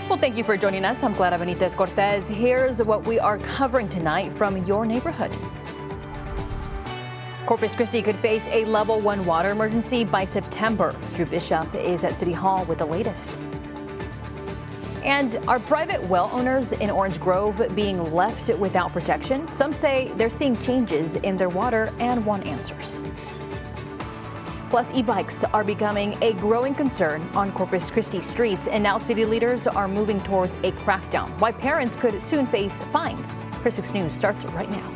Well, thank you for joining us. I'm Clara Benitez Cortez. Here's what we are covering tonight from your neighborhood. Corpus Christi could face a level 1 water emergency by September. Drew Bishop is at City Hall with the latest. And are private well owners in Orange Grove being left without protection? Some say they're seeing changes in their water and want answers. Plus, e-bikes are becoming a growing concern on Corpus Christi streets, and now city leaders are moving towards a crackdown. Why parents could soon face fines. KRIS 6 News starts right now.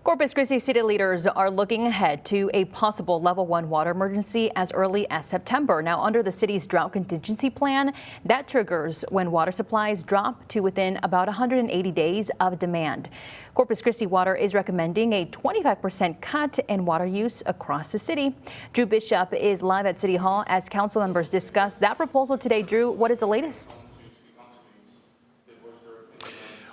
Corpus Christi city leaders are looking ahead to a possible level 1 water emergency as early as September. Now, under the city's drought contingency plan, that triggers when water supplies drop to within about 180 days of demand. Corpus Christi Water is recommending a 25% cut in water use across the city. Drew Bishop is live at City Hall as council members discuss that proposal today. Drew, what is the latest?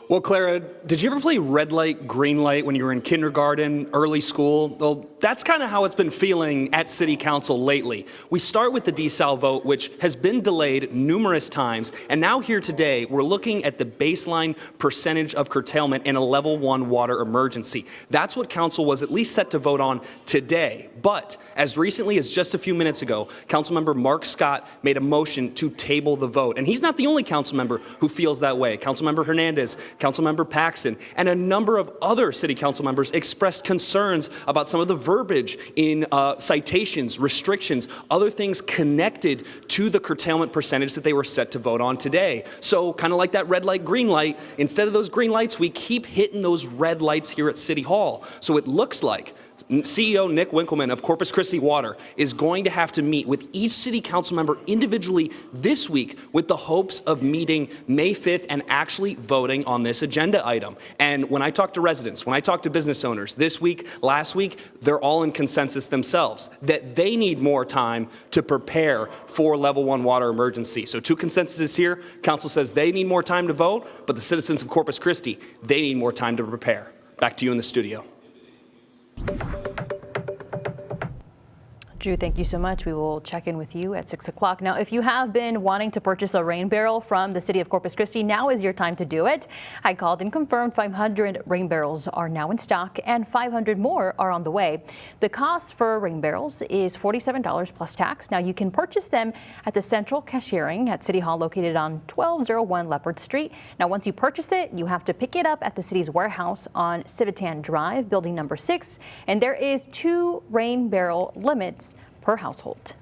Well, Clara, did you ever play red light, green light when you were in kindergarten, early school? Well, that's kind of how it's been feeling at City Council lately. We start with the desal vote, which has been delayed numerous times, and now here today, we're looking at the baseline percentage of curtailment in a level 1 water emergency. That's what Council was at least set to vote on today. But as recently as just a few minutes ago, Councilmember Mark Scott made a motion to table the vote. And he's not the only council member who feels that way. Councilmember Hernandez, Councilmember Paxton, and a number of other city council members expressed concerns about some of the verbiage in citations, restrictions, other things connected to the curtailment percentage that they were set to vote on today. So kind of like that red light, green light, instead of those green lights, we keep hitting those red lights here at City Hall. So it looks like CEO Nick Winkleman of Corpus Christi Water is going to have to meet with each city council member individually this week with the hopes of meeting May 5th and actually voting on this agenda item. And when I talk to residents, when I talk to business owners this week, last week, they're all in consensus themselves that they need more time to prepare for level 1 water emergency. So 2 consensuses here. Council says they need more time to vote, but the citizens of Corpus Christi, they need more time to prepare. Back to you in the studio. Drew, thank you so much. We will check in with you at 6 o'clock. Now, if you have been wanting to purchase a rain barrel from the city of Corpus Christi, now is your time to do it. I called and confirmed 500 rain barrels are now in stock and 500 more are on the way. The cost for rain barrels is $47 plus tax. Now, you can purchase them at the Central Cashiering at City Hall located on 1201 Leopard Street. Now, once you purchase it, you have to pick it up at the city's warehouse on Civitan Drive, building number 6. And there is 2 rain barrel limits per household.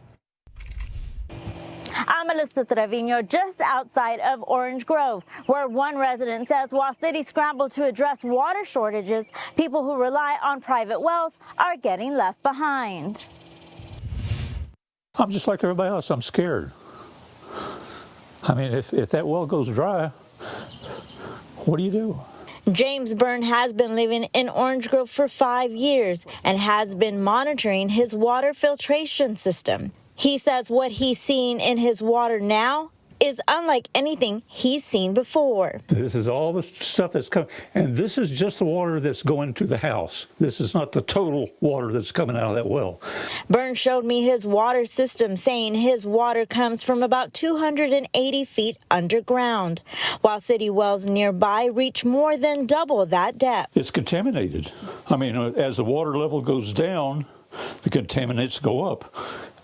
I'm Melissa Trevino, just outside of Orange Grove, where one resident says while cities scramble to address water shortages, people who rely on private wells are getting left behind. I'm just like everybody else. I'm scared. I mean, if that well goes dry, what do you do? James Byrne has been living in Orange Grove for 5 years and has been monitoring his water filtration system. He says what he's seeing in his water now is unlike anything he's seen before. This is all the stuff that's coming, and this is just the water that's going to the house. This is not the total water that's coming out of that well. Byrne showed me his water system, saying his water comes from about 280 feet underground, while city wells nearby reach more than double that depth. It's contaminated. I mean, as the water level goes down, the contaminants go up.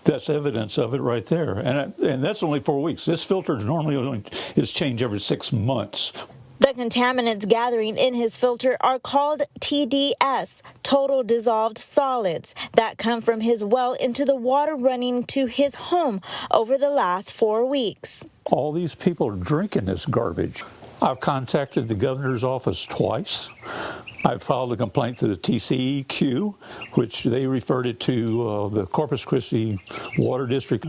That's evidence of it right there. And that's only 4 weeks. This filter normally is changed every 6 months. The contaminants gathering in his filter are called TDS, total dissolved solids, that come from his well into the water running to his home over the last 4 weeks. All these people are drinking this garbage. I've contacted the governor's office twice. I filed a complaint to the TCEQ, which they referred it to the Corpus Christi Water District.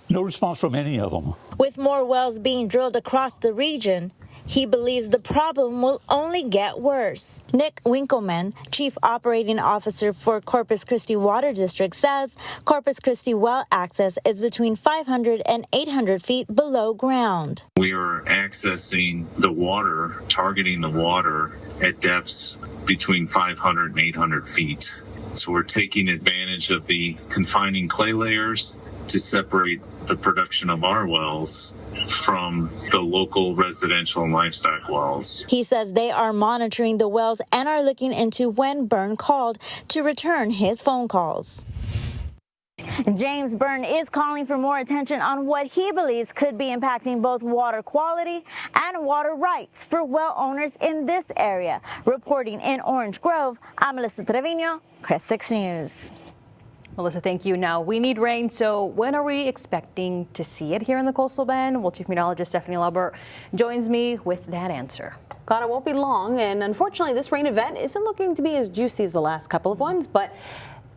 No response from any of them. With more wells being drilled across the region, he believes the problem will only get worse. Nick Winkleman, Chief Operating Officer for Corpus Christi Water District, says Corpus Christi well access is between 500 and 800 feet below ground. We are accessing the water, targeting the water at depths between 500 and 800 feet. So we're taking advantage of the confining clay layers to separate the production of our wells from the local residential and livestock wells. He says they are monitoring the wells and are looking into when Byrne called to return his phone calls. James Byrne is calling for more attention on what he believes could be impacting both water quality and water rights for well owners in this area. Reporting in Orange Grove, I'm Melissa Trevino, Chris 6 News. Melissa, thank you. Now, we need rain, so when are we expecting to see it here in the Coastal Bend? Well, Chief Meteorologist Stephanie Lauber joins me with that answer. Glad it won't be long, and unfortunately, this rain event isn't looking to be as juicy as the last couple of ones, but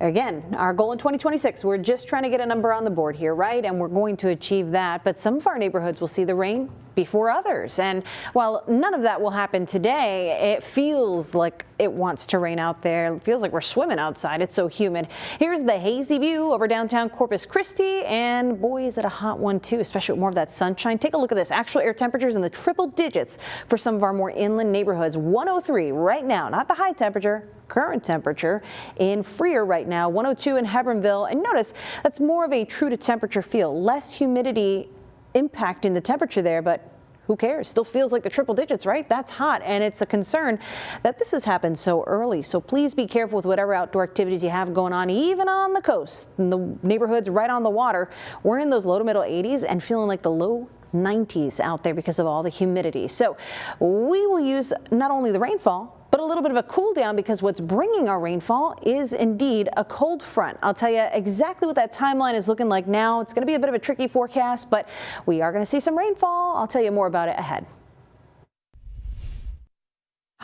again, our goal in 2026, we're just trying to get a number on the board here, right? And we're going to achieve that. But some of our neighborhoods will see the rain before others. And while none of that will happen today, it feels like it wants to rain out there. It feels like we're swimming outside. It's so humid. Here's the hazy view over downtown Corpus Christi. And boy, is it a hot one, too, especially with more of that sunshine. Take a look at this. Actual air temperatures in the triple digits for some of our more inland neighborhoods. 103 right now, not the high temperature. Current temperature in Freer right now, 102 in Hebbronville. And notice that's more of a true to temperature feel, less humidity impacting the temperature there, but who cares? Still feels like the triple digits, right? That's hot, and it's a concern that this has happened so early. So please be careful with whatever outdoor activities you have going on, even on the coast, in the neighborhoods right on the water. We're in those low to middle 80s and feeling like the low 90s out there because of all the humidity. So we will use not only the rainfall, but a little bit of a cool down, because what's bringing our rainfall is indeed a cold front. I'll tell you exactly what that timeline is looking like now. It's going to be a bit of a tricky forecast, but we are going to see some rainfall. I'll tell you more about it ahead.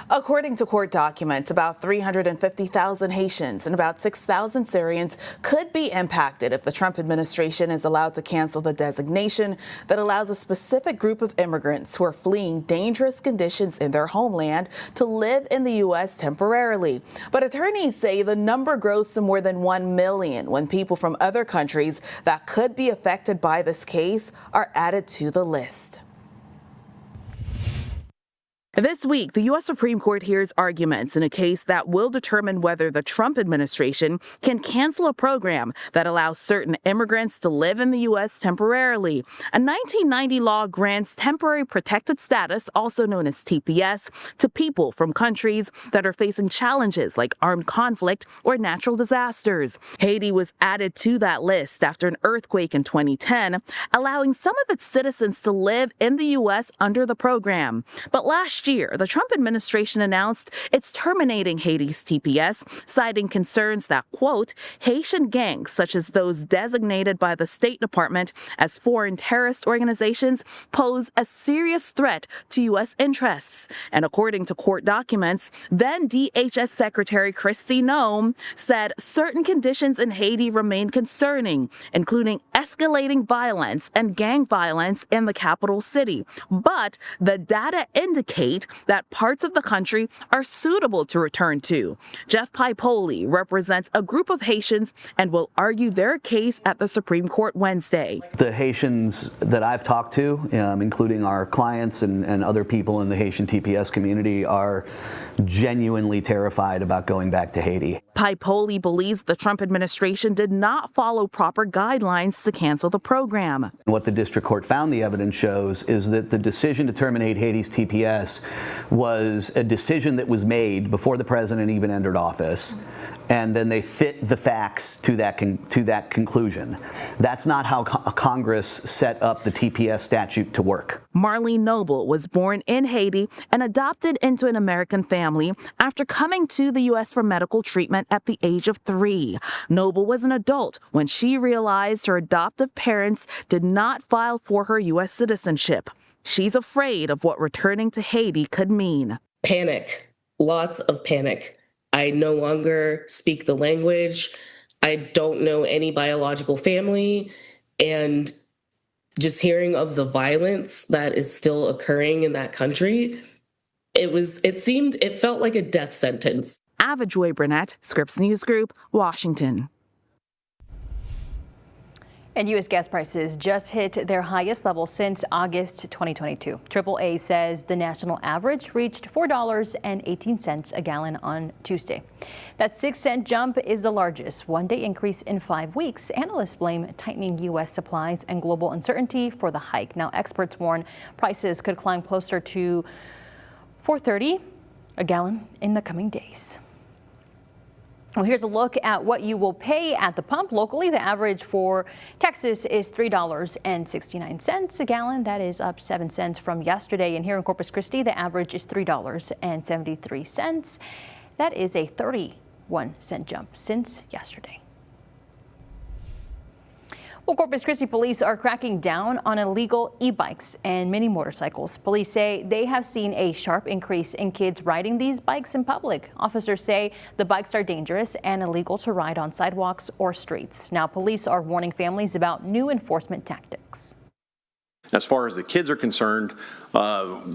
According to court documents, about 350,000 Haitians and about 6,000 Syrians could be impacted if the Trump administration is allowed to cancel the designation that allows a specific group of immigrants who are fleeing dangerous conditions in their homeland to live in the U.S. temporarily. But attorneys say the number grows to more than 1 million when people from other countries that could be affected by this case are added to the list. This week, the U.S. Supreme Court hears arguments in a case that will determine whether the Trump administration can cancel a program that allows certain immigrants to live in the U.S. temporarily. A 1990 law grants temporary protected status, also known as TPS, to people from countries that are facing challenges like armed conflict or natural disasters. Haiti was added to that list after an earthquake in 2010, allowing some of its citizens to live in the U.S. under the program. But last year, the Trump administration announced it's terminating Haiti's TPS, citing concerns that, quote, Haitian gangs, such as those designated by the State Department as foreign terrorist organizations, pose a serious threat to U.S. interests. And according to court documents, then DHS Secretary Kristi Noem said certain conditions in Haiti remain concerning, including escalating violence and gang violence in the capital city. But the data indicate that parts of the country are suitable to return to. Jeff Paipoli represents a group of Haitians and will argue their case at the Supreme Court Wednesday. The Haitians that I've talked to, including our clients and other people in the Haitian TPS community, are genuinely terrified about going back to Haiti. Paipoli believes the Trump administration did not follow proper guidelines to cancel the program. What the district court found, the evidence shows, is that the decision to terminate Haiti's TPS was a decision that was made before the president even entered office, and then they fit the facts to that conclusion. That's not how Congress set up the TPS statute to work. Marlene Noble was born in Haiti and adopted into an American family after coming to the U.S. for medical treatment at the age of 3. Noble was an adult when she realized her adoptive parents did not file for her U.S. citizenship. She's afraid of what returning to Haiti could mean. Panic, lots of panic. I no longer speak the language. I don't know any biological family. And just hearing of the violence that is still occurring in that country, it felt like a death sentence. Avajoy Burnett, Scripps News Group, Washington. And U.S. gas prices just hit their highest level since August 2022. AAA says the national average reached $4.18 a gallon on Tuesday. That 6-cent jump is the largest one-day increase in 5 weeks. Analysts blame tightening U.S. supplies and global uncertainty for the hike. Now, experts warn prices could climb closer to $4.30 a gallon in the coming days. Well, here's a look at what you will pay at the pump locally. The average for Texas is $3.69 a gallon. That is up 7 cents from yesterday. And here in Corpus Christi, the average is $3.73. That is a 31-cent jump since yesterday. Well, Corpus Christi police are cracking down on illegal e-bikes and mini motorcycles. Police say they have seen a sharp increase in kids riding these bikes in public. Officers say the bikes are dangerous and illegal to ride on sidewalks or streets. Now, police are warning families about new enforcement tactics. As far as the kids are concerned,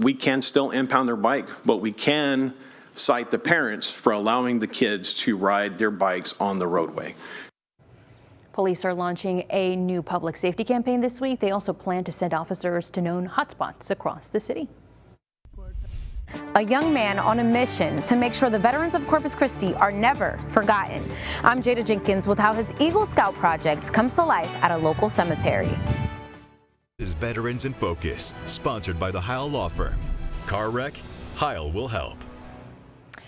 we can still impound their bike, but we can cite the parents for allowing the kids to ride their bikes on the roadway. Police are launching a new public safety campaign this week. They also plan to send officers to known hotspots across the city. A young man on a mission to make sure the veterans of Corpus Christi are never forgotten. I'm Jada Jenkins with how his Eagle Scout project comes to life at a local cemetery. Is Veterans in Focus, sponsored by the Heil Law Firm. Car wreck? Heil will help.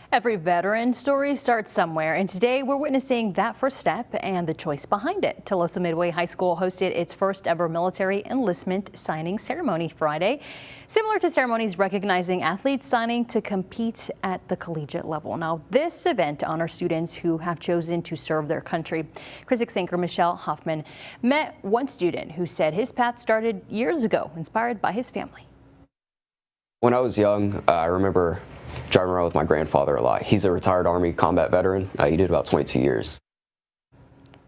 Every veteran story starts somewhere, and today we're witnessing that first step and the choice behind it. Tolosa Midway High School hosted its first ever military enlistment signing ceremony Friday, similar to ceremonies recognizing athletes signing to compete at the collegiate level. Now, this event honors students who have chosen to serve their country. Chris 6 anchor Michelle Hoffman met one student who said his path started years ago, inspired by his family. When I was young, I remember driving around with my grandfather a lot. He's a retired Army combat veteran. He did about 22 years.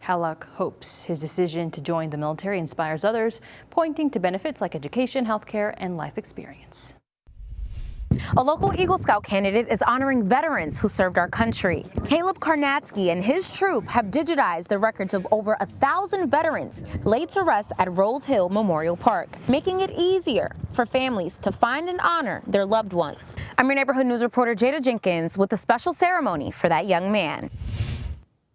Halak hopes his decision to join the military inspires others, pointing to benefits like education, healthcare, and life experience. A local Eagle Scout candidate is honoring veterans who served our country. Caleb Karnatsky and his troop have digitized the records of over 1,000 veterans laid to rest at Rose Hill Memorial Park, making it easier for families to find and honor their loved ones. I'm your neighborhood news reporter Jada Jenkins with a special ceremony for that young man.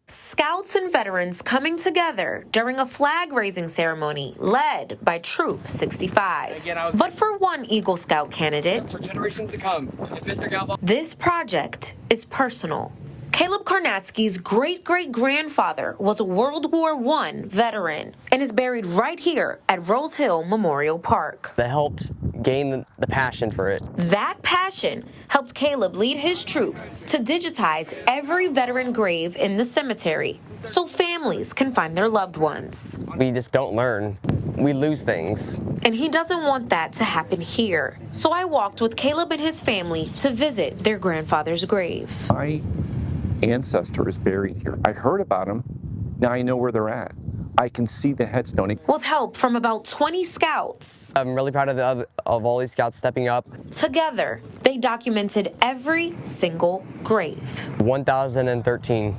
Scouts and veterans coming together during a flag-raising ceremony led by Troop 65. But for one Eagle Scout candidate, for generations to come, Mr. Galbo, this project is personal. Caleb Karnatsky's great-great-grandfather was a World War I veteran and is buried right here at Rose Hill Memorial Park. that helped gain the passion for it. That passion helped Caleb lead his troop to digitize every veteran grave in the cemetery so families can find their loved ones. We just don't learn. We lose things. And he doesn't want that to happen here. So I walked with Caleb and his family to visit their grandfather's grave. My ancestor is buried here. I heard about him. Now I know where they're at. I can see the headstone. With help from about 20 scouts. I'm really proud of all these scouts stepping up. Together, they documented every single grave. 1,013.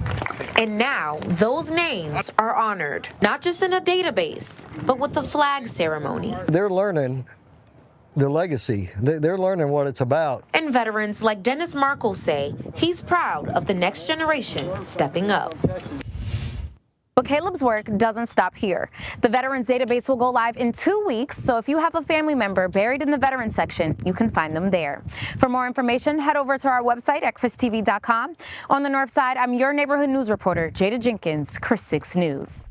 And now, those names are honored, not just in a database, but with a flag ceremony. They're learning the legacy. They're learning what it's about. And veterans like Dennis Markle say he's proud of the next generation stepping up. But Caleb's work doesn't stop here. The Veterans Database will go live in 2 weeks, so if you have a family member buried in the Veterans section, you can find them there. For more information, head over to our website at christv.com. On the north side, I'm your neighborhood news reporter, Jada Jenkins, Chris 6 News.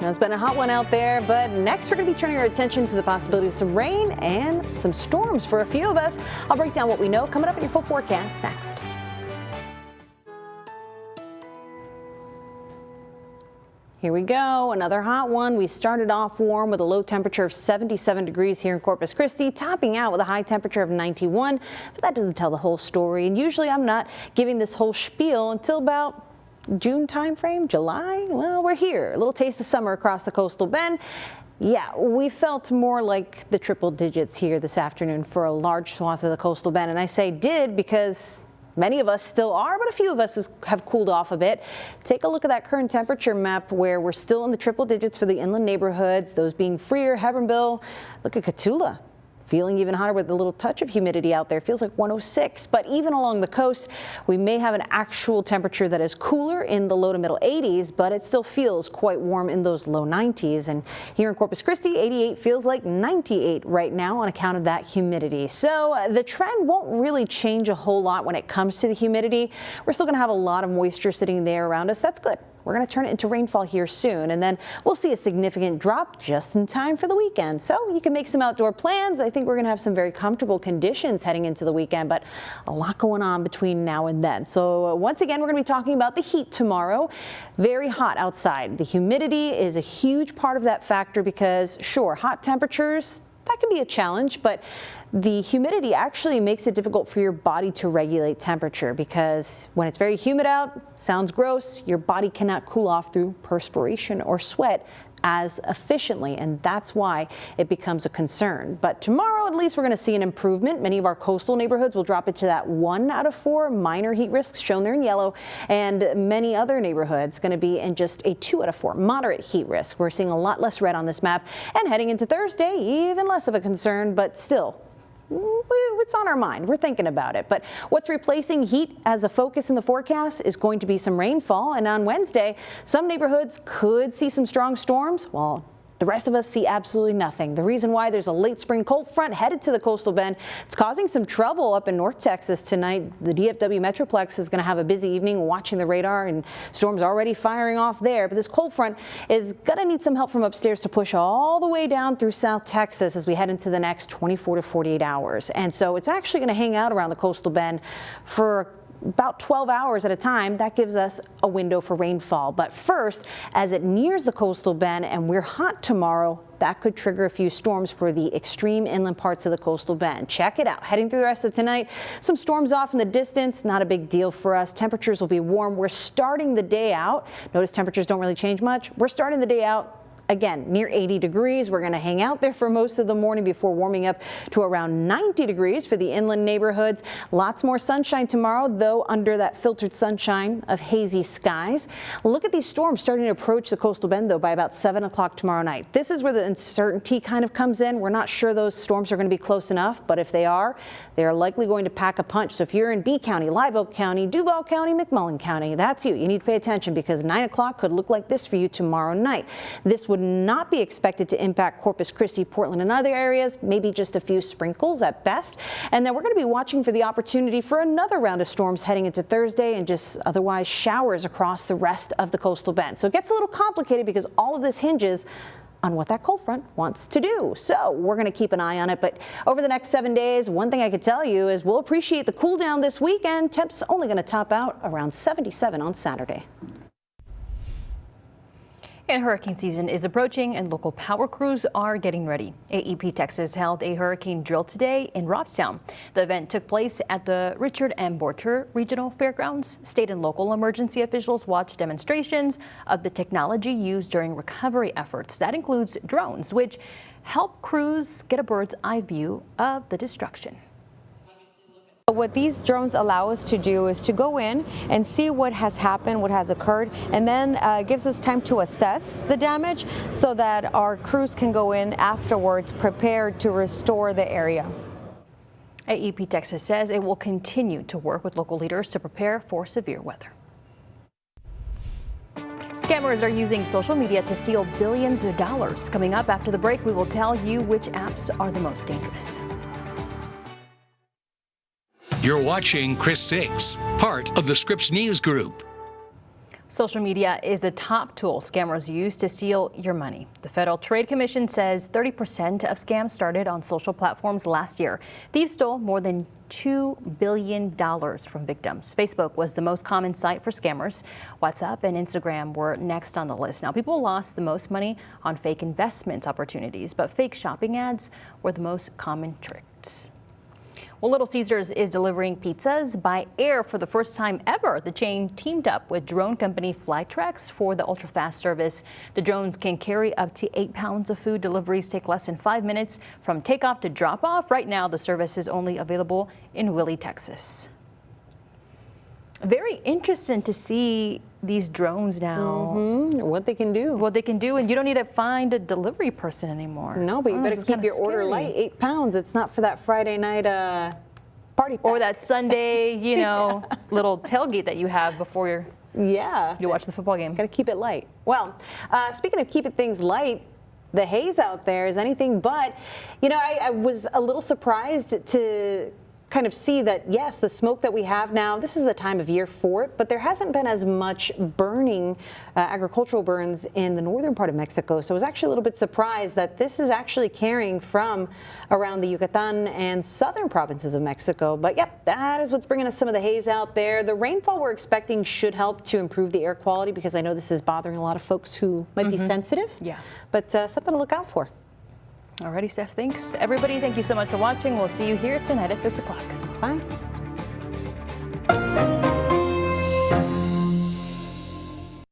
Now, it's been a hot one out there, but next we're going to be turning our attention to the possibility of some rain and some storms for a few of us. I'll break down what we know coming up in your full forecast next. Here we go, another hot one. We started off warm with a low temperature of 77 degrees here in Corpus Christi, topping out with a high temperature of 91. But that doesn't tell the whole story. And usually I'm not giving this whole spiel until about June timeframe, July. Well, we're here. A little taste of summer across the coastal bend. Yeah, we felt more like the triple digits here this afternoon for a large swath of the coastal bend. And I say did because Many of us still are, but a few of us have cooled off a bit. Take a look at that current temperature map where we're still in the triple digits for the inland neighborhoods, those being Freer, Hebbronville. Look at Cotulla. Feeling even hotter with a little touch of humidity out there. Feels like 106. But even along the coast, we may have an actual temperature that is cooler in the low to middle 80s, but it still feels quite warm in those low 90s. And here in Corpus Christi, 88 feels like 98 right now on account of that humidity. So the trend won't really change a whole lot when it comes to the humidity. We're still going to have a lot of moisture sitting there around us. That's good. We're going to turn it into rainfall here soon, and then we'll see a significant drop just in time for the weekend. So you can make some outdoor plans. I think we're going to have some very comfortable conditions heading into the weekend, but a lot going on between now and then. So once again, we're going to be talking about the heat tomorrow. Very hot outside. The humidity is a huge part of that factor because, sure, hot temperatures, that can be a challenge, but the humidity actually makes it difficult for your body to regulate temperature because when it's very humid out, sounds gross, your body cannot cool off through perspiration or sweat as efficiently, and that's why it becomes a concern. But tomorrow, at least, we're going to see an improvement. Many of our coastal neighborhoods will drop into that 1 out of 4 minor heat risks shown there in yellow, and many other neighborhoods going to be in just a 2 out of 4 moderate heat risk. We're seeing a lot less red on this map, and heading into Thursday, even less of a concern, but still, it's on our mind. We're thinking about it. But what's replacing heat as a focus in the forecast is going to be some rainfall. And on Wednesday, some neighborhoods could see some strong storms, while the rest of us see absolutely nothing. The reason why there's a late spring cold front headed to the coastal bend. It's causing some trouble up in North Texas tonight. The DFW Metroplex is going to have a busy evening watching the radar, and storms already firing off there. But this cold front is going to need some help from upstairs to push all the way down through South Texas as we head into the next 24 to 48 hours. And so it's actually going to hang out around the coastal bend for about 12 hours at a time. That gives us a window for rainfall. But first, as it nears the coastal bend and we're hot tomorrow, that could trigger a few storms for the extreme inland parts of the coastal bend. Check it out. Heading through the rest of tonight, some storms off in the distance. Not a big deal for us. Temperatures will be warm. We're starting the day out. Notice temperatures don't really change much. We're starting the day out again, near 80 degrees. We're going to hang out there for most of the morning before warming up to around 90 degrees for the inland neighborhoods. Lots more sunshine tomorrow, though under that filtered sunshine of hazy skies. Look at these storms starting to approach the coastal bend, though, by about 7 o'clock tomorrow night. This is where the uncertainty kind of comes in. We're not sure those storms are going to be close enough, but if they are likely going to pack a punch. So if you're in B County, Live Oak County, Duval County, McMullen County, that's you. You need to pay attention because 9 o'clock could look like this for you tomorrow night. This would not be expected to impact Corpus Christi, Portland, and other areas, maybe just a few sprinkles at best. And then we're going to be watching for the opportunity for another round of storms heading into Thursday and just otherwise showers across the rest of the coastal bend. So it gets a little complicated because all of this hinges on what that cold front wants to do. So we're going to keep an eye on it. But over the next 7 days, one thing I could tell you is we'll appreciate the cool down this weekend. Temps only going to top out around 77 on Saturday. And hurricane season is approaching and local power crews are getting ready. AEP Texas held a hurricane drill today in Robstown. The event took place at the Richard M. Borcher Regional Fairgrounds. State and local emergency officials watched demonstrations of the technology used during recovery efforts. That includes drones, which help crews get a bird's eye view of the destruction. What these drones allow us to do is to go in and see what has happened, what has occurred, and then gives us time to assess the damage so that our crews can go in afterwards prepared to restore the area. AEP Texas says it will continue to work with local leaders to prepare for severe weather. Scammers are using social media to steal billions of dollars. Coming up after the break, we will tell you which apps are the most dangerous. You're watching Chris 6, part of the Scripps News Group. Social media is the top tool scammers use to steal your money. The Federal Trade Commission says 30% of scams started on social platforms last year. Thieves stole more than $2 billion from victims. Facebook was the most common site for scammers. WhatsApp and Instagram were next on the list. Now, people lost the most money on fake investment opportunities, but fake shopping ads were the most common tricks. Well, Little Caesars is delivering pizzas by air for the first time ever. The chain teamed up with drone company Flytrex for the ultra-fast service. The drones can carry up to 8 pounds of food. Deliveries take less than 5 minutes from takeoff to drop off. Right now, the service is only available in Willie, Texas. Very interesting to see these drones now. What they can do. What they can do, and you don't need to find a delivery person anymore. No, but you better keep your order light. 8 pounds. It's not for that Friday night party pack. Or that Sunday, you know, little tailgate that you have before you watch the football game. Got to keep it light. Well, speaking of keeping things light, the haze out there is anything but. You know, I was a little surprised to kind of see that, yes, the smoke that we have now, this is the time of year for it, but there hasn't been as much burning, agricultural burns in the northern part of Mexico. So I was actually a little bit surprised that this is actually carrying from around the Yucatan and southern provinces of Mexico. But yep, that is what's bringing us some of the haze out there. The rainfall we're expecting should help to improve the air quality, because I know this is bothering a lot of folks who might be sensitive. Yeah. But something to look out for. Alrighty, Steph, thanks. Everybody, thank you so much for watching. We'll see you here tonight at 6 o'clock. Bye.